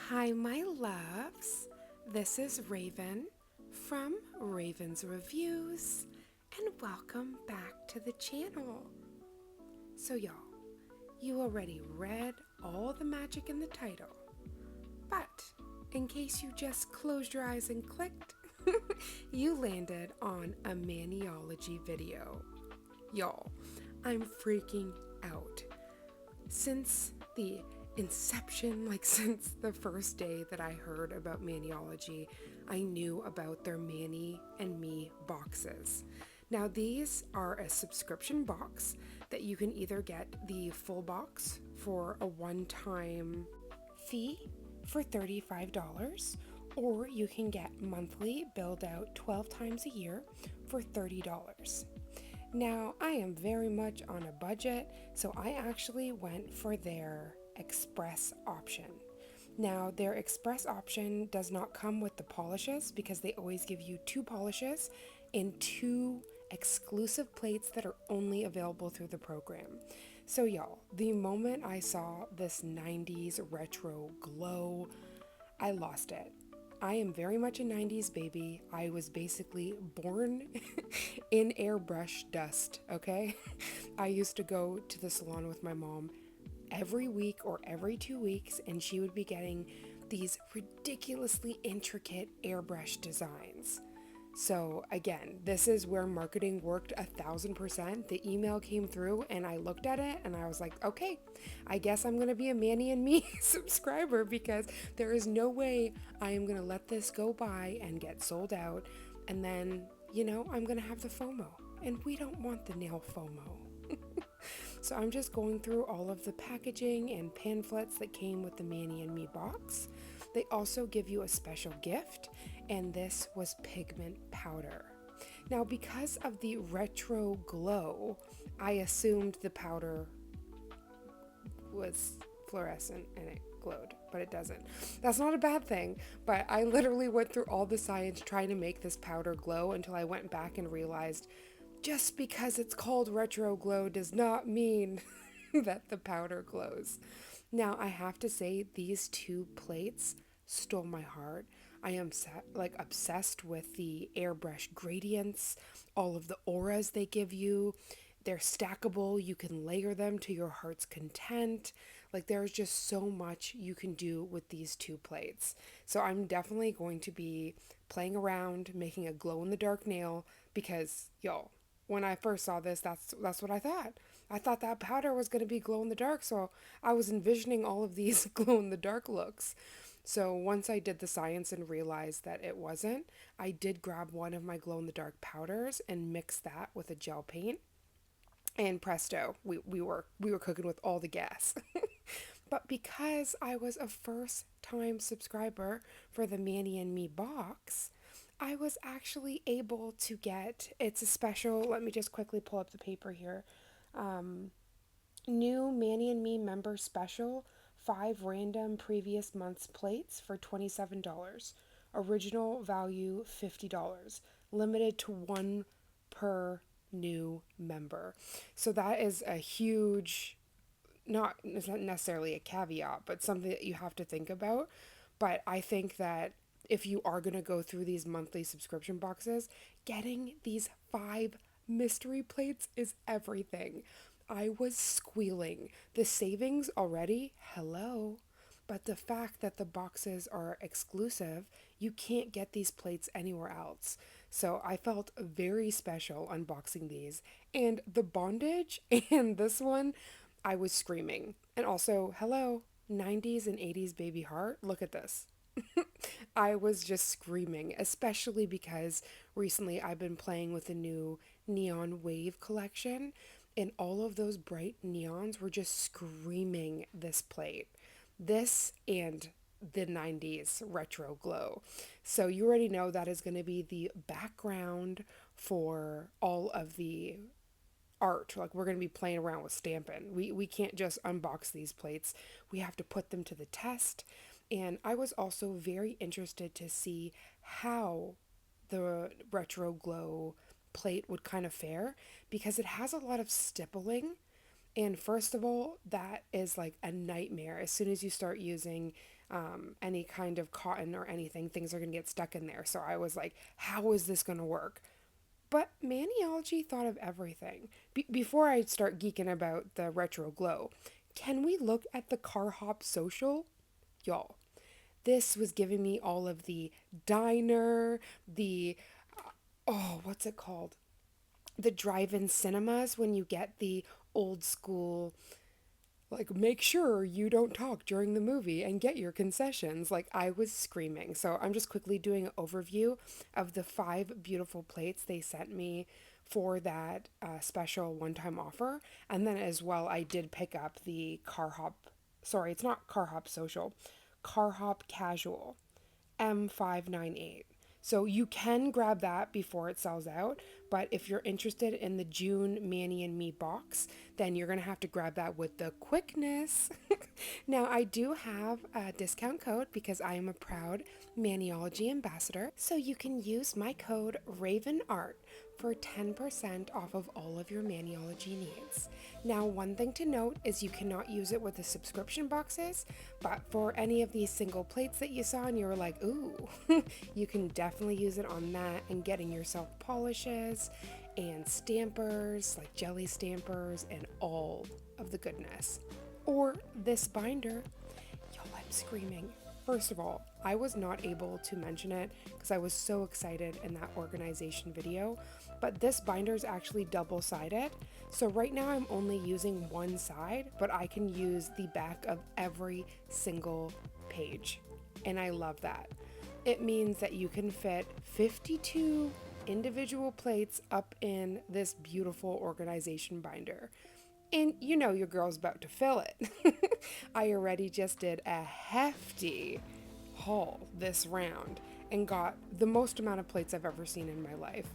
Hi, my loves. This is Raven from Raven's Reviews, and welcome back to the channel. So, y'all, you already read all the magic in the title, but in case you just closed your eyes and clicked, you landed on a Maniology video. Y'all, I'm freaking out. Since the inception, since the first day that I heard about Maniology, I knew about their Mani and Me boxes. Now, these are a subscription box that you can either get the full box for a one-time fee for $35, or you can get monthly billed out 12 times a year for $30. Now, I am very much on a budget, so I actually went for their express option. Now, their express option does not come with the polishes because they always give you 2 polishes and 2 exclusive plates that are only available through the program. So y'all, the moment I saw this 90s retro glow, I lost it. I am very much a 90s baby. I was basically born in airbrush dust, okay? I used to go to the salon with my mom every week or every 2 weeks, and she would be getting these ridiculously intricate airbrush designs. So again, this is where marketing worked 1,000%. The email came through and I looked at it and I was like, okay, I guess I'm gonna be a Mani and Me subscriber, because there is no way I am gonna let this go by and get sold out, and then, I'm gonna have the FOMO, and we don't want the nail FOMO. So I'm just going through all of the packaging and pamphlets that came with the Mani and Me box. They also give you a special gift, and this was pigment powder. Now, because of the retro glow, I assumed the powder was fluorescent and it glowed, but it doesn't. That's not a bad thing, but I literally went through all the science trying to make this powder glow until I went back and realized just because it's called retro glow does not mean that the powder glows. Now, I have to say, these 2 plates stole my heart. I am obsessed with the airbrush gradients, all of the auras they give you. They're stackable. You can layer them to your heart's content. There's just so much you can do with these 2 plates. So I'm definitely going to be playing around, making a glow-in-the-dark nail, because, y'all, when I first saw this, that's what I thought. I thought that powder was going to be glow in the dark, so I was envisioning all of these glow in the dark looks. So once I did the science and realized that it wasn't, I did grab one of my glow in the dark powders and mix that with a gel paint, and presto, we were cooking with all the gas. But because I was a first time subscriber for the Mani and Me box, I was actually able to get, it's a special, let me just quickly pull up the paper here. New Mani and Me member special, 5 random previous month's plates for $27. Original value $50. Limited to 1 per new member. So that is a huge, not necessarily a caveat, but something that you have to think about. But I think that if you are going to go through these monthly subscription boxes, getting these 5 mystery plates is everything. I was squealing. The savings already, hello. But the fact that the boxes are exclusive, you can't get these plates anywhere else. So I felt very special unboxing these. And the bondage and this one, I was screaming. And also, hello, 90s and 80s baby heart, look at this. I was just screaming, especially because recently I've been playing with the new Neon Wave collection, and all of those bright neons were just screaming this plate. This and the 90s retro glow. So you already know that is going to be the background for all of the art. We're going to be playing around with stamping. We can't just unbox these plates. We have to put them to the test. And I was also very interested to see how the retro glow plate would kind of fare, because it has a lot of stippling. And first of all, that is like a nightmare as soon as you start using any kind of cotton or anything, things are going to get stuck in there. So I was like, how is this going to work? But Maniology thought of everything. Before I start geeking about the retro glow, can we look at the Carhop Social? Y'all, this was giving me all of the diner, the, oh, what's it called? The drive-in cinemas when you get the old school, like, make sure you don't talk during the movie and get your concessions. Like, I was screaming. So I'm just quickly doing an overview of the 5 beautiful plates they sent me for that special one-time offer. And then as well, I did pick up the Carhop, sorry, it's not Carhop Social, Carhop Casual M598. So you can grab that before it sells out, but if you're interested in the June Manny and Me box, then you're going to have to grab that with the quickness. Now, I do have a discount code because I am a proud Maniology ambassador, so you can use my code RAVENART for 10% off of all of your Maniology needs. Now, one thing to note is you cannot use it with the subscription boxes, but for any of these single plates that you saw and you were like, ooh, you can definitely use it on that and getting yourself polishes and stampers, like jelly stampers and all of the goodness. Or this binder. Y'all, I'm screaming. First of all, I was not able to mention it because I was so excited in that organization video, but this binder is actually double-sided. So right now I'm only using one side, but I can use the back of every single page. And I love that. It means that you can fit 52 individual plates up in this beautiful organization binder. And you know your girl's about to fill it. I already just did a hefty haul this round and got the most amount of plates I've ever seen in my life.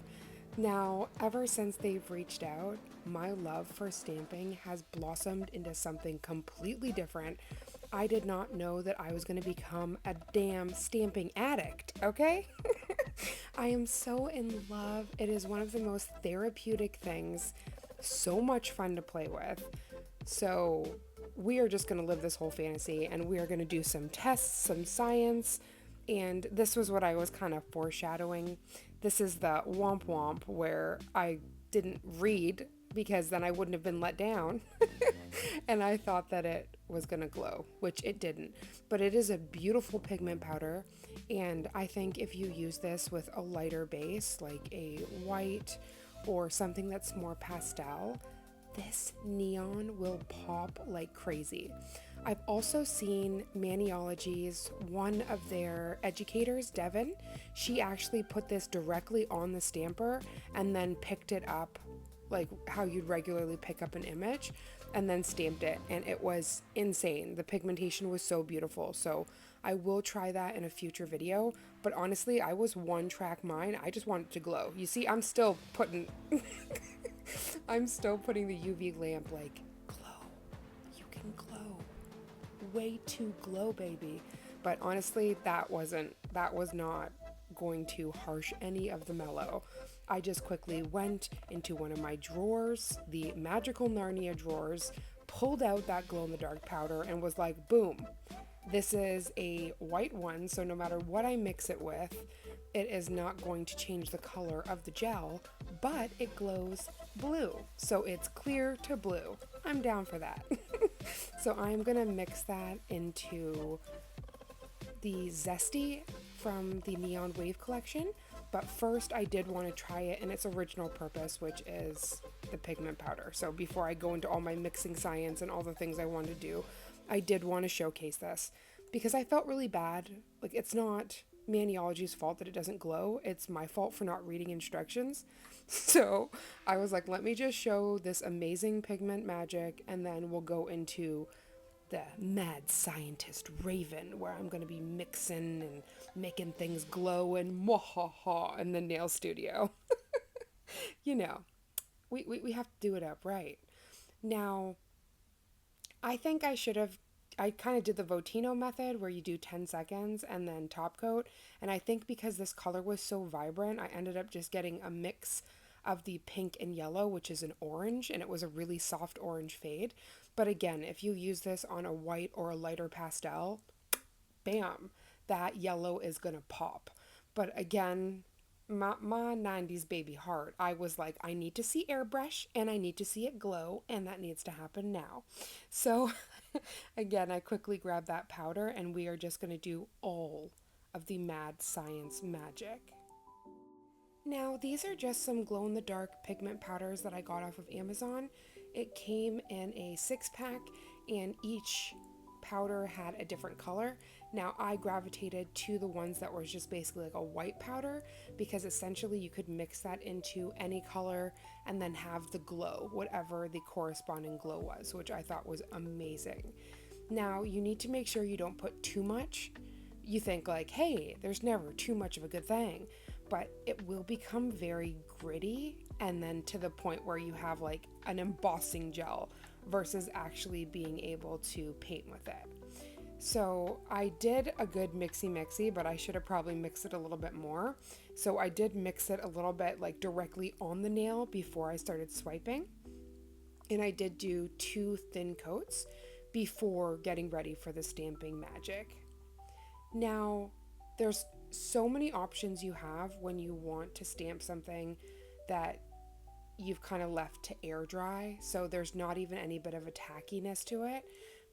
Now, ever since they've reached out, my love for stamping has blossomed into something completely different. I did not know that I was going to become a damn stamping addict, okay? I am so in love. It is one of the most therapeutic things. So much fun to play with. So we are just going to live this whole fantasy and we are going to do some tests, some science. And this was what I was kind of foreshadowing. This is the womp womp where I didn't read because then I wouldn't have been let down. And I thought that it was going to glow, which it didn't. But it is a beautiful pigment powder. And I think if you use this with a lighter base, like a white or something that's more pastel, this neon will pop like crazy. I've also seen Maniology's, one of their educators, Devin, she actually put this directly on the stamper and then picked it up like how you'd regularly pick up an image and then stamped it, and it was insane. The pigmentation was so beautiful. So I will try that in a future video, but honestly, I was one track mind. I just want it to glow. You see, I'm still putting I'm still putting the UV lamp like, glow. You can glow. Way to glow, baby. But honestly, that was not going to harsh any of the mellow. I just quickly went into one of my drawers, the magical Narnia drawers, pulled out that glow-in-the-dark powder and was like, boom. This is a white one, so no matter what I mix it with, it is not going to change the color of the gel, but it glows blue. So it's clear to blue. I'm down for that. So I'm gonna mix that into the Zesty from the Neon Wave collection. But first I did want to try it in its original purpose, which is the pigment powder. So before I go into all my mixing science and all the things I want to do, I did want to showcase this because I felt really bad. Like, it's not Maniology's fault that it doesn't glow. It's my fault for not reading instructions. So I was like, let me just show this amazing pigment magic and then we'll go into the mad scientist Raven, where I'm going to be mixing and making things glow and mwahaha in the nail studio. You know, we have to do it up right. Now, I think I kind of did the Votino method where you do 10 seconds and then top coat. And I think because this color was so vibrant, I ended up just getting a mix of the pink and yellow, which is an orange, and it was a really soft orange fade. But again, if you use this on a white or a lighter pastel, bam, that yellow is gonna pop. But again, my 90s baby heart, I was like, I need to see airbrush and I need to see it glow, and that needs to happen now. So again, I quickly grabbed that powder, and we are just going to do all of the mad science magic. Now, these are just some glow in the dark pigment powders that I got off of Amazon. It came in a 6-pack, and each powder had a different color. Now, I gravitated to the ones that was just basically like a white powder, because essentially you could mix that into any color and then have the glow, whatever the corresponding glow was, which I thought was amazing. Now, you need to make sure you don't put too much. You think like, hey, there's never too much of a good thing, but it will become very gritty, and then to the point where you have like an embossing gel versus actually being able to paint with it. So I did a good mixy, but I should have probably mixed it a little bit more. So I did mix it a little bit like directly on the nail before I started swiping. And I did do 2 thin coats before getting ready for the stamping magic. Now, there's so many options you have when you want to stamp something that you've kind of left to air dry. So there's not even any bit of a tackiness to it,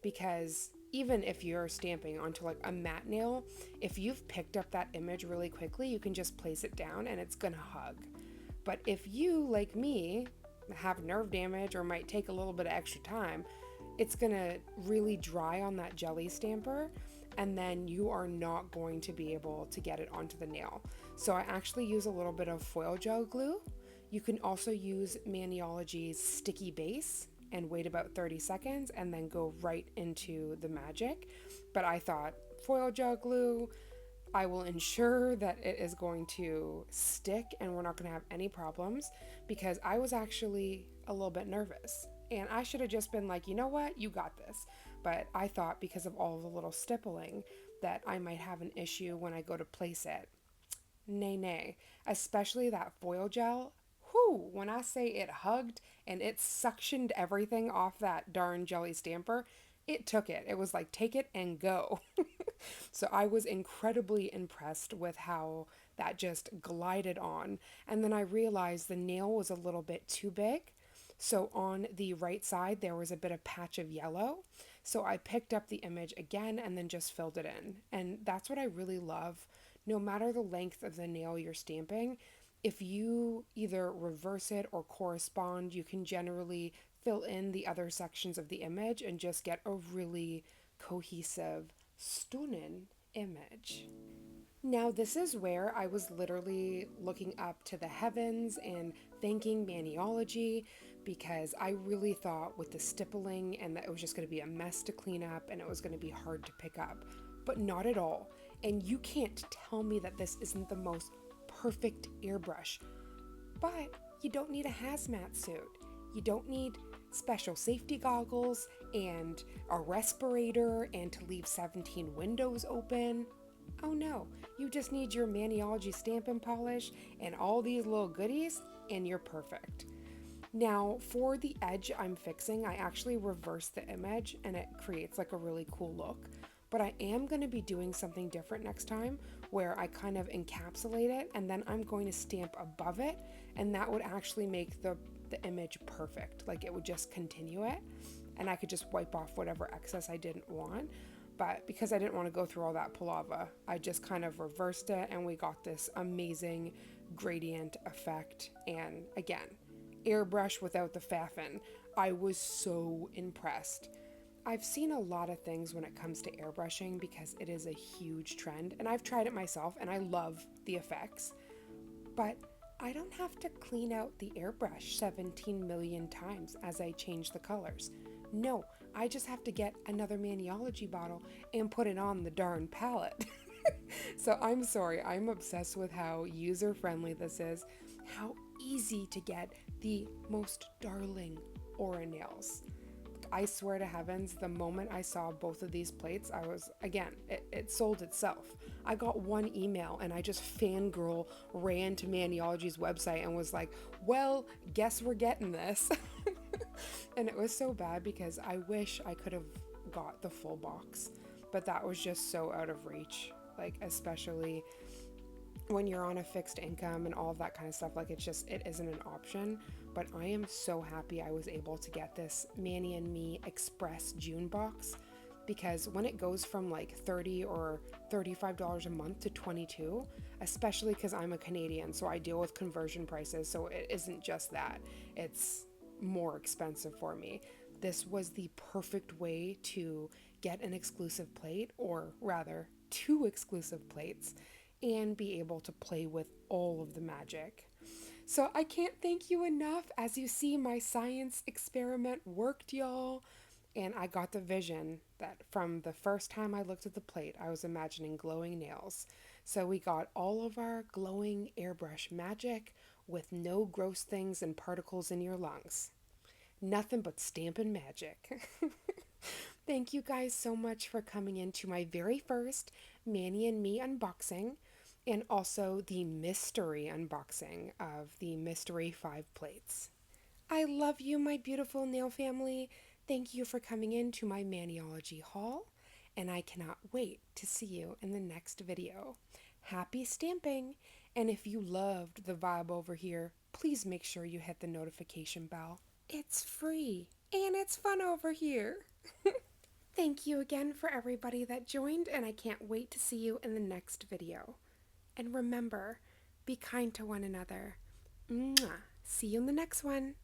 because even if you're stamping onto like a matte nail, if you've picked up that image really quickly, you can just place it down and it's gonna hug. But if you, like me, have nerve damage or might take a little bit of extra time, it's gonna really dry on that jelly stamper, and then you are not going to be able to get it onto the nail. So I actually use a little bit of foil gel glue. You can also use Maniology's sticky base and wait about 30 seconds and then go right into the magic. But I thought foil gel glue, I will ensure that it is going to stick and we're not going to have any problems, because I was actually a little bit nervous. And I should have just been like, you know what, you got this. But I thought because of all the little stippling that I might have an issue when I go to place it. Nay. Especially that foil gel. Whew, when I say it hugged and it suctioned everything off that darn jelly stamper, it took it. It was like, take it and go. So I was incredibly impressed with how that just glided on. And then I realized the nail was a little bit too big. So on the right side, there was a bit of patch of yellow. So I picked up the image again and then just filled it in. And that's what I really love. No matter the length of the nail you're stamping, if you either reverse it or correspond, you can generally fill in the other sections of the image and just get a really cohesive, stunning image. Now, this is where I was literally looking up to the heavens and thanking Maniology, because I really thought with the stippling and that it was just going to be a mess to clean up and it was going to be hard to pick up, but not at all. And you can't tell me that this isn't the most perfect airbrush. But you don't need a hazmat suit. You don't need special safety goggles and a respirator and to leave 17 windows open. Oh no, you just need your Maniology stamping polish and all these little goodies and you're perfect. Now for the edge I'm fixing, I actually reversed the image and it creates like a really cool look. But I am going to be doing something different next time, where I kind of encapsulate it and then I'm going to stamp above it, and that would actually make the image perfect. Like it would just continue it and I could just wipe off whatever excess I didn't want. But because I didn't want to go through all that palaver, I just kind of reversed it and we got this amazing gradient effect. And again, airbrush without the faffing. I was so impressed. I've seen a lot of things when it comes to airbrushing because it is a huge trend, and I've tried it myself and I love the effects, but I don't have to clean out the airbrush 17 million times as I change the colors. No, I just have to get another Maniology bottle and put it on the darn palette. So I'm sorry, I'm obsessed with how user-friendly this is, how easy to get the most darling aura nails. I swear to heavens, the moment I saw both of these plates, I was, again, it sold itself. I got one email and I just fangirl ran to Maniology's website and was like, well, guess we're getting this. And it was so bad because I wish I could have got the full box. but that was just so out of reach, like especially when you're on a fixed income and all of that kind of stuff. Like it isn't an option. But I am so happy I was able to get this Manny and Me Express June box, because when it goes from like $30 or $35 a month to $22, especially because I'm a Canadian, so I deal with conversion prices, so it isn't just that, it's more expensive for me. This was the perfect way to get an exclusive plate, or rather, two exclusive plates, and be able to play with all of the magic. So I can't thank you enough. As you see, my science experiment worked, y'all. And I got the vision that from the first time I looked at the plate, I was imagining glowing nails. So we got all of our glowing airbrush magic with no gross things and particles in your lungs. Nothing but stampin' magic. Thank you guys so much for coming into my very first Manny and Me unboxing, and also the mystery unboxing of the mystery 5 plates. I love you, my beautiful nail family. Thank you for coming into my Maniology haul, and I cannot wait to see you in the next video. Happy stamping! And if you loved the vibe over here, please make sure you hit the notification bell. It's free, and it's fun over here. Thank you again for everybody that joined, and I can't wait to see you in the next video. And remember, be kind to one another. Mwah. See you in the next one.